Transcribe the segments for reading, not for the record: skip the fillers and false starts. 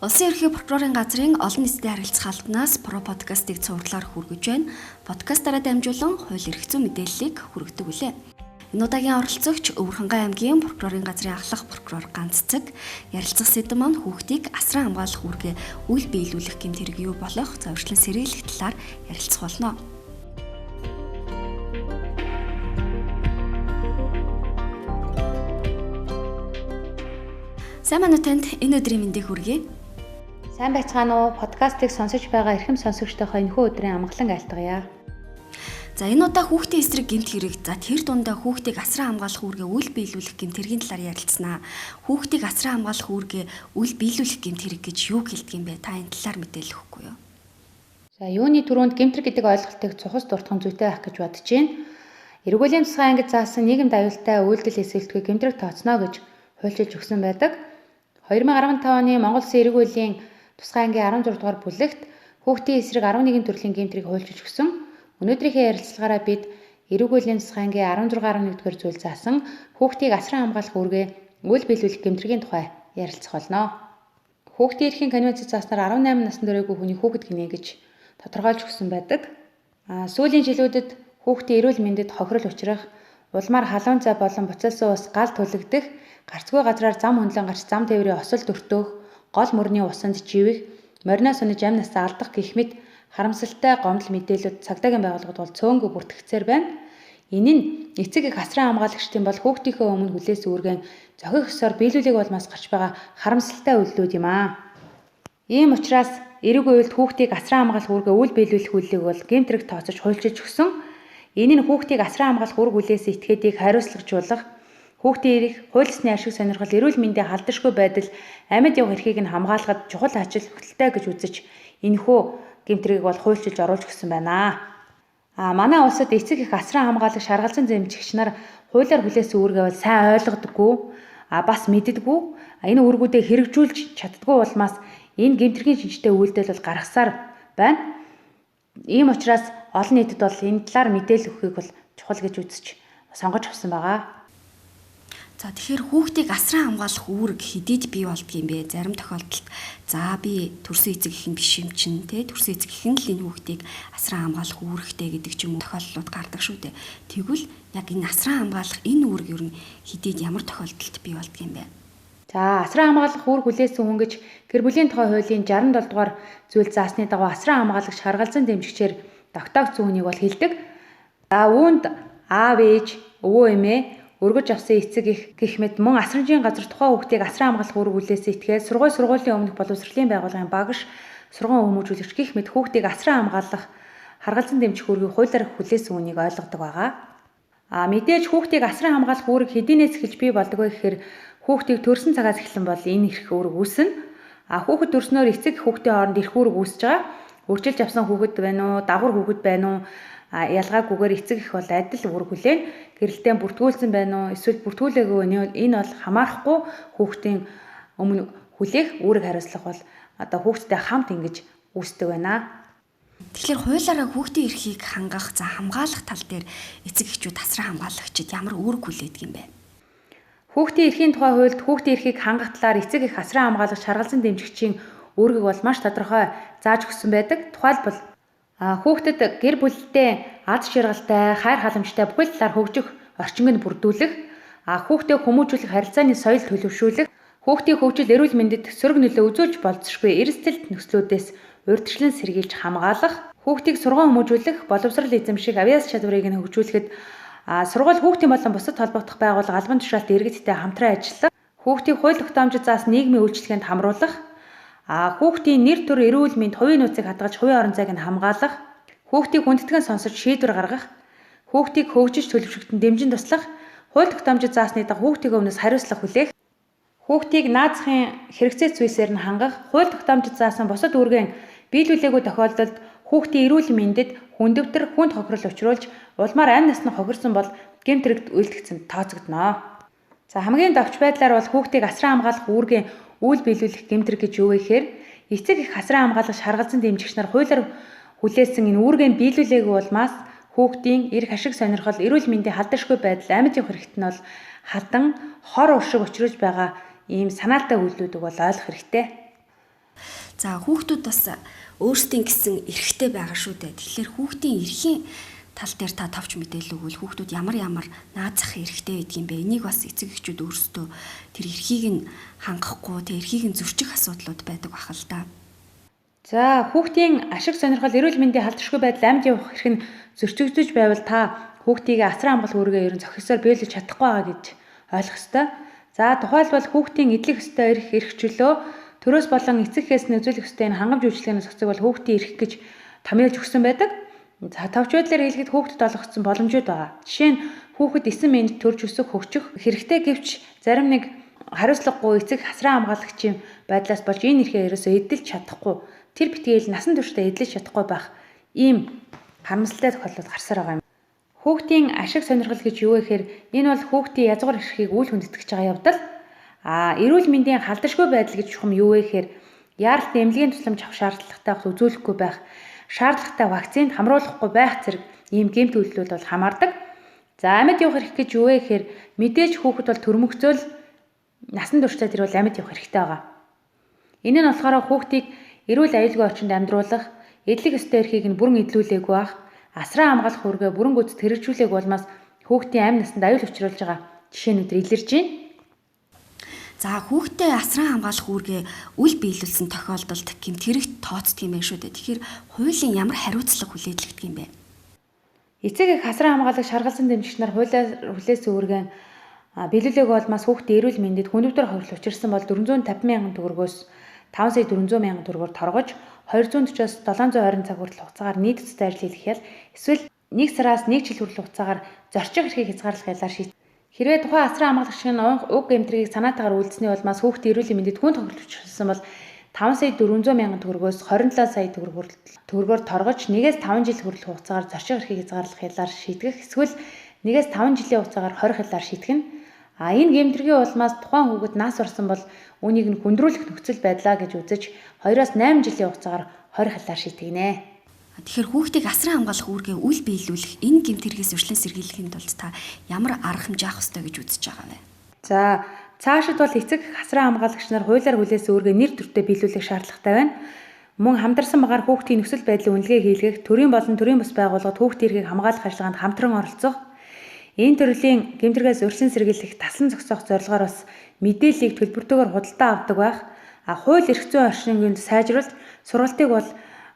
Улсын ерөнхий прокурорын газрын олон нийтэд харилцах албанаас про подкастыг цувралаар хүргэж байна. Подкастаараа дамжуулан хууль эрх зүйн мэдээллийг хүргэдэг үлээ. Энэ удаагийн оролцогч Өвөрхангай аймгийн прокурорын газрын ахлах прокурор Ганццэг ярилцах сэдэв маань хүүхдийг асран хамгаалах үүргээ үйл биелүүлэх гэмт хэрэг юу болох завьрчлан сэргийлэх талаар ярилцах болно. Сайн байна уу танд энэ өдрийн мэндийг хүргэе. Сайн байцгаана уу? Подкастыг сонсож байгаа эрхэм сонсогчдойхоо энэхүү өдрийн амгалан айлтгая. За энэ удаа хүүхдийн эсрэг гэмт хэрэг тэр дундаа хүүхдийг асран хамгаалах үүргээ үйл биелүүлэх гэмт хэргийн талаар ярилцсанаа. Хүүхдийг асран хамгаалах үүргээ үйл биелүүлэх гэмт хэрэг гэж юу хэлдэг юм бэ? Та энэ талаар мэдээлэл өгөхгүй юу? За юуны түрүүнд гэмтэр гэдэг ойлголтыг цухас дуртахын зүйтэй байх гэж бодож байна. Эргүүлийн тусгай ангид заасан нийгэмд аюултай үйлдэл эсэлтгүй гэмтрэг тооцно гэж хуульчилж өгсөн байдаг. 2015 оны Монгол Улсын эрэг үеийн тусгай ангийн 16 дугаар бүлэгт хүүхдийн эсрэг 11 төрлийн гэмтрийг хуульчилж өгсөн. Өнөөдрийнхээ ярилцлагаараа бид эрэг үеийн тусгай ангийн 16.1 дугаар зүйл заасан хүүхдийг асран хамгаалах үүргээ үйл биелүүлэх гэмтрэгийн тухай ярилцах болно. Хүүхдийн эрхийн конвенцэд зааснаар 18 насны дөрөөгүй хүний хүүхэд гинэ гэж тодорхойлж өгсөн байдаг. Сүүлийн жилүүдэд хүүхдийн эрүүл мэндэд хохирол учрах, улмаар халуун цай болон буцаалсан ус гал түлэгдэх, гарцгүй газраар зам хөндлөн гарч зам тээврийн осол дөртөөх, гол мөрний усанд живэх, мориноос унаж амь насаа алдах гэх мэт харамсалтай гомдол мэдээлүүд цагдаагийн байгууллагад бол цөөнгүй бүртгэгдсээр байна. Энэ нь эцэг их асран хамгаалагчдын бол хүүхдийнхээ өмнө хүлээс үүргэн зохих ёсоор биелүүлэг болмоос гарч байгаа харамсалтай үйлдэлүүд юм аа. Ийм учраас эрэг үеэлд хүүхдийг асран хамгаалах үүргээ үйл биелүүлэх үйлдэлийг бол гэмтрэг тооцож хуульчилж өгсөн. Энэ нь хүүхдийг асран хамгаалах үүрэг хүлээсэн этгээдийг хариуцлагажуулах, хүүхдийн эрх, хууль ёсны ашиг сонирхол, эрүүл мэндийн халдашгүй байдал, амьд явах эрхийг нь хамгаалахад чухал ачаал хөтөлтэй гэж үзэж энэхүү гэмтрийг бол хуульчилж оруулж өгсөн байна. Манай улсад эцэг их асран хамгаалагч шаргалзан зэмжигч нар хуулиар хүлээсэн үүргээ бол сайн ойлгодоггүй, бас мэддэггүй, энэ үүргүүдээ хэрэгжүүлж чаддгүй улмаас энэ гэмтрийн шинжтэй үйлдэл бол гаргасаар байна. Ийм учраас олон нийтэд бол энэ талаар мэдээлэл өгөхийг бол чухал гэж үзэж сонгож авсан байгаа. За тэгэхээр хүүхдийг асран хамгаалах үүрэг хэдийд бий болдгийм бэ? Зарим тохиолдолд би төрсөн эцэг эхийн биш юм чинь төрсөн эцэг эхэн л энэ хүүхдийг асран хамгаалах үүрэгтэй гэдэг ч юм уу тохиолдлууд гардаг шүү дээ. Тэгвэл яг энэ асран хамгаалах энэ үүрэг ер нь хэдийд ямар тохиолдолд бий болдгийм бэ? За асран хамгаалах үүрэг хүлээсэн хүн гэж гэр бүлийн тухай хуулийн 67 дугаар зүйл заасны дагуу асран хамгаалагч харгалзан дэмжигчээр тогтоогдсон хүнийг бол хэлдэг. За үүнд аав ээж, өвөө эмээ, өргөж авсан эцэг их гэх мэт мөн асрамжийн газар тухайн хүүхдийг асран хамгаалах үүрэг хүлээсэн этгээд сургуулийн өмнөх боловсролын байгууллагын багш, сургууль хүмүүжүүлэгч гэх мэт хүүхдийг асран хамгаалах харгалзан дэмжих үүргийг хуулиар хүлээсэн хүнийг ойлгодог байгаа. Мэдээж хүүхдийг асран хамгаалах үүрэг хэдийнээс эхэлж бий болдог вэ гэхээр хүүхдийг төрсэн цагаас эхлэн бол энэ эрх үүрэг үүснэ. Хүүхэд төрснөөр эцэг хүүхдийн хооронд эрх үүрэг үүсэж байгаа. Үржилж авсан хүүхэд байна уу, дагвар хүүхэд байна уу? Ялгаагүйгээр эцэг их бол адил үүрэг хүлээн гэрэлтэй бүртгүүлсэн байна уу, эсвэл бүртгүүлээгүй энэ бол хамаарахгүй хүүхдийн өмнө хүлээх үүрэг хариуцлага бол хүүхдтэй хамт ингэж үүсдэг байна. Тэгэхээр хуулиараа хүүхдийн эрхийг хангах, хамгаалах тал дээр эцэг эхчүүд асран хамгаалагчид ямар үүрэг хүлээдэг юм бэ? Хүүхдийн эрхийн тухай хуульд хүүхдийн эрхийг хангах талаар эцэг их асран хамгаалагч шаргалзан дэмжигчийн үүргийг бол маш тодорхой зааж өгсөн байдаг. Тухайлбал хүүхдэд гэр бүлтэй аз жаргалтай, хайр халамжтай бүхэл талаар хөгжих орчинг нь бүрдүүлэх, хүүхдэд хүмүүжүүлэх харилцааны соёл төлөвшүүлэх, хүүхдийн хөгжил эрүүл мэндэд сөрөг нөлөө үзүүлж болзошгүй эрсдэлт нөхцлүүдээс урьдчилан сэргийлж хамгаалах, хүүхдийг сургууль хүмүүжүүлэх, боловсрол эзэмших, авьяас чадварыг нь хөгжүүлэхэд сургууль хүүхдийн болон бусад холбогдох байгууллага албан тушаалт иргэдтэй хамтран ажиллах, хүүхдийг хууль тогтоомжид заасан нийгмийн үйлчлэгэнд хамруулах, хүүхдийн нэр төр эрүүл мэнд хувийн нөөцийг хадгалж хувийн орон зайг нь хамгаалах, хүүхдийг хүндэтгэн сонсож шийдвэр гаргах, хүүхдийг хөгжиж төлөвшөгдөн дэмжин туслах, хууль тогтоомжид заасны дагуу хүүхдийн өмнөөс хариуцлага хүлээх, хүүхдийг наазахын хэрэгцээ зүйлсээр нь хангах, хууль тогтоомжид заасан бусад үүргээ биелүүлээгүй тохиолдолд хүүхдийн эрүүл мэндэд хүндэвтэр хүнд хохирол учруулж улмаар амь насны хохирсон бол гэмтрэгт үйлдэгцэн тооцогдно. За хамгийн давч байдлаар бол хүүхдийг асран хамгаалах үүргээ үйл биелүүлэх гэмтрэг гэж юу вэ гэхээр эцэг их асран хамгаалагч харгалзан дэмжигч нар хуулиар хүлээсэн энэ үүргээ биелүүлээгүй улмаас хүүхдийн эрх ашиг сонирхол, эрүүл мэндийн халдашгүй байдал, амьд явах хэрэгт нь бол халдан хор уршиг учруулж байгаа ийм санаатай үйлдэлүүдийг бол ойлгох хэрэгтэй. За хүүхдүүд бас өөрсдийн гэсэн эрхтэй байгаа шүү дээ. Тэгэхээр хүүхдийн эрхийн тал дээр та товч мэдээлэл өгвөл хүүхдүүд ямар наазах эрхтэй байдгийг бэ? Энийг бас эцэг эхчүүд өөрсдөө тэр эрхийг нь хангахгүй, тэр эрхийг нь зөрчих асуудлууд байдаг бахал та. За хүүхдийн ашиг сонирхол эрүүл мэндийн халдваршгүй байдал амьд явах эрх нь зөрчигдөж байвал та хүүхдийг асран хамгаалах үүргээ ерөн зохисоор биелүүлж чадахгүй байгаа гэж ойлгох ёстой. За тухайлбал хүүхдийн эдлэх ёстой эрх чөлөө төрөөс болон эцэг эхээс нь үзүүлэх ёстой энэ хангамж үйлчлэгээний зохицыг бол хүүхдийн эрх гэж томьёолж өгсөн байдаг. За товч байдлаар хэлэхэд хүүхдэд олгогдсон боломжууд байгаа. Жишээ нь хүүхэд эсэн мэнд төрж өсөх хөгжих хэрэгтэй гэвч зарим нэг хариуцлагагүй эцэг асран хамгаалагчийн байдлаас болж энэ эрхээ ерөөсөө эдэлж чадахгүй, тэр битгээл насан туршдаа эдэлж чадахгүй байх ийм харамсалтай тохиолдол гарсаар байгаа юм. Хүүхдийн ашиг сонирхол гэж юу вэ гэхээр энэ бол хүүхдийн язгуур эрхийг үл хүндэтгэж байгаа явдал. Эрүүл мэндийн халдваршгүй байдал гэж чухам юу вэ гэхээр яаралт эмнэлгийн тусламж авах шаардлагатай үзүүлэхгүй байх, шаардлагатай вакцинд хамруулахгүй байх зэрэг ийм гэмт үйлдэлүүд бол хамаардаг. За амьд явах эрх гэж юу вэ гэхээр мэдээж хүүхэд бол төрмөгцөөл насан туршдаа тэр бол амьд явах эрхтэй байгаа. Энэ нь болохоор хүүхдийг эрүүл аюулгүй орчинд амьдруулах, эдлэх ёстой эрхийг нь бүрэн эдлүүлээгүй байх, асран хамгаалах үүргээ бүрэн гүйцэд хэрэгжүүлээг болмаас хүүхдийн амь насанд аюул учруулж байгаа жишээнүүд илэрж байна. За хүүхдээ асран хамгаалах үүргээ үл биелүүлсэн тохиолдолд гэмт хэрэгт тооцдог юм байна шүү дээ. Тэгэхээр хуулийн ямар хариуцлага хүлээдэг юм бэ? Эцэг эх асран хамгаалагч шаргалзан дэмжигч нар хуулиар хүлээсэн үүргээ биелүүлээг болмаас хүүхдийн эрүүл мэндэд хүндэвдэр хувирал учирсан бол 450 мянган төгрөгөөс 5 сая 400 мянган төгрөгөөр торгож 240-оос 720 цаг хүртэл хугацаагаар нийт цэцтэй ажил хийх ял эсвэл 1 сараас 1 жил хүртэл хугацаагаар зорчих эрхийг хязгаарлах ялаар шийд. Хэрвээ тухайн асран хамгаалагч нь уг гэмтрийг санаатаагаар үйлдсэний улмаас хүүхдийн эрүүл мэндэд хүнд тохиолдож учирсан бол 5 сая 400 мянган төгрөгөөс 27 сая төгрөгөөр торгож 1-ээс 5 жил хүртэл хугацаагаар зорчих эрхийг хязгаарлах ялаар шийдэх эсвэл 1-ээс 5 жилийн хугацаагаар хорих ялаар шийдэх нь. Энэ гэмтрийн улмаас тухайн хүүхэд нас орсон бол үүнийг нь хүндрүүлэх нөхцөл байдлаа гэж үзэж 2-оос 8 жилийн хугацаагаар хорих ялаар шийтгэнэ. Тэгэхээр хүүхдийг асран хамгаалах үүргээ үл биелүүлэх энэ гэмт хэрэгээс урьдчилан сэргийлэхийн тулд та ямар арга хэмжээ авах ёстой гэж үзэж байгаа вэ? За цаашид бол эцэг асран хамгаалагч нар хуулиар хүлээсэн үүргээ нэр төртөө биелүүлэх шаардлагатай байна. Мөн хамдарсан багаар хүүхдийн нөхцөл байдлын үнэлгээ хийлгэх, төрийн болон төрийн бус байгууллагад хүүхдийн эрхийг хамгаалах ажиллагаанд хамтран оролцох, энэ төрлийн гэмтрээс урьдчилан сэргийлэх, таслан зогсоох зорилгоор бас мэдээллийг төлбөртөөр худалдаа авдаг байх. Хууль эрх зүйн орчныг сайжруулж, сургалтыг бол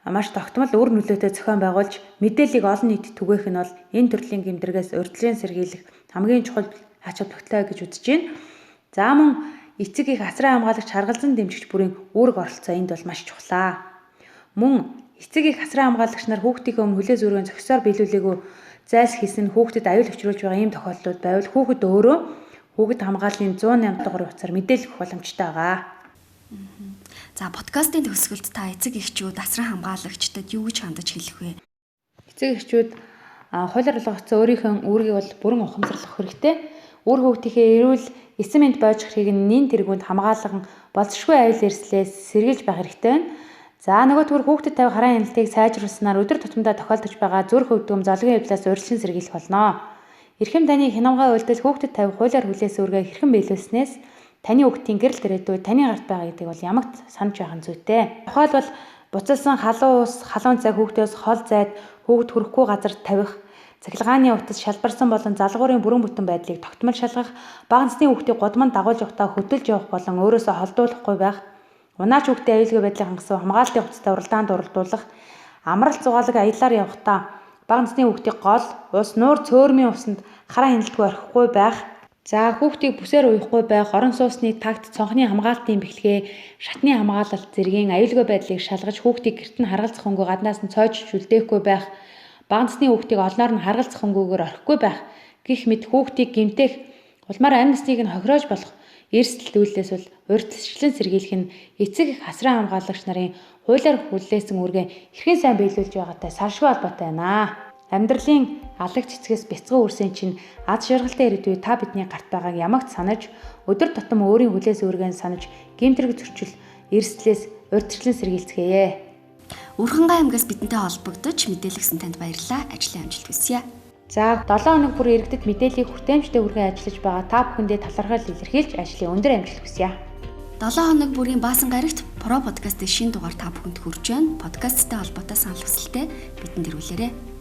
маш тогтмол үр нөлөөтэй зохион байгуулж, мэдээллийг олон нийтэд түгээх нь бол энэ төрлийн гэмтрээс урьдчилан сэргийлэх хамгийн чухал ач холбогдолтой гэж үзэж байна. За мөн эцэг их асран хамгаалагч шаргалзан дэмжигч бүрийн үүрэг оролцоо энд бол маш чухлаа. Мөн эцэг их асран хамгаалагч нар хүүхдийнхээ өмнө хүлээс үүргээ зохисоор биелүүлээгүй зайлс хийсэн хүүхдэд аюул учруулж байгаа ийм тохиолдлууд байвал хүүхэд өөрөө хүүхэд хамгааллын 108 дугаар утсаар мэдээлэл өгөх боломжтой байгаа. За подкастын төгсгөлд та эцэг эхчүүд асран хамгаалагчдад юу гэж хандаж хэлэх вэ? Эцэг эхчүүд хуулиар олгогдсон өөрийнхөө үүргийг бол бүрэн ухамсарлах хэрэгтэй. Үр хүүхдийнхээ эрүүл эсэм мэнд бойж хэргийг нин тэргуунд хамгаалган болцсошгүй аюул эрсдлээс сэргийлж байх хэрэгтэй байна. За нөгөө төр хүүхдэд тавих хараа хяналтыг сайжруулснаар өдөр тутамдаа тохиолдож байгаа зүрх өвдгөм золгийн явдлаас урьдчилан сэргийлэх болно. Эрхэм таны хянамгай үйлдэл хүүхдэд тавих хуулиар хүлээсэн үүргээ хэрхэн биелүүлснээс таны хүүхдийн гэрэл дээрээ таны гарт байгаа гэдэг бол ямагт санаж байх нь зүйтэй. Тухайлбал буцалсан халуун ус, халуун цай хүүхдээс хол зайд хүүхд хүрэхгүй газар тавих, цахилгааны утас шалбарсан болон залгуурын бүрэн бүтэн байдлыг тогтмол шалгах, бага насны хүүхдийг гудамд дагуулж явахдаа хөтөлж явах болон өөрөөсөө холдуулахгүй байх, унаач хүүхдээ аюулгүй байдлыг хангасан хамгаалтын хувцастай уралдаанд оролдуулах, амралт зугаалаг аяллаар явахдаа бага насны хүүхдийг гол, ус, нуур, цөөрмийн усанд хараа хяналтгүй орхихгүй байх. За хүүхдийг бүсээр уухгүй байх, орон сууцны тагт, цонхны хамгаалтын бэлгээ, шатны хамгаалалт зэргийн аюулгүй байдлыг шалгаж хүүхдийг гэрт нь харгалзах хөнгөө гаднаас нь цоож шүлдээхгүй байх, бага насны хүүхдийг олноор нь харгалзах хөнгөөгөөр орхихгүй байх гэх мэт хүүхдийг гэмтэх, улмаар амь насныг нь хохироож болох эрсдэл үйлдэлээс бол урьдчилан сэргийлэх нь эцэг их асран хамгаалагч нарын хуулиар хүлээсэн үүргээ хэрхэн сайн биелүүлж байгаатай салшгүй холбоотой байна. Амьдралын алаг цэцгээс бяцхан үрсэн чинь ад шаргалтай ирээдүй та бидний гарт байгааг ямагт санаж, өдөр тутам өөрийн хүлээс үүргэн санаж, гэмтрэг зөрчил эрсдлээс урьдчилан сэргийлцгээе. Үрхэнгийн аймгаас бидэнтэй холбогдож мэдээлгсэн танд баярлалаа. Ажлын амжилт хүсье. За 7 хоног бүр иргэдэд мэдээллийг хүртээмжтэй хүргэн ажиллаж байгаа та бүхэндээ талархал илэрхийлж ажлын өндөр амжилт хүсье. 7 хоног бүрийн Баасан гарагт Про подкастын шинэ дугаар та бүхэнд хүрч байна. Подкасттай холбоотой санал хүсэлтээ бидэнд ирүүлээрэй.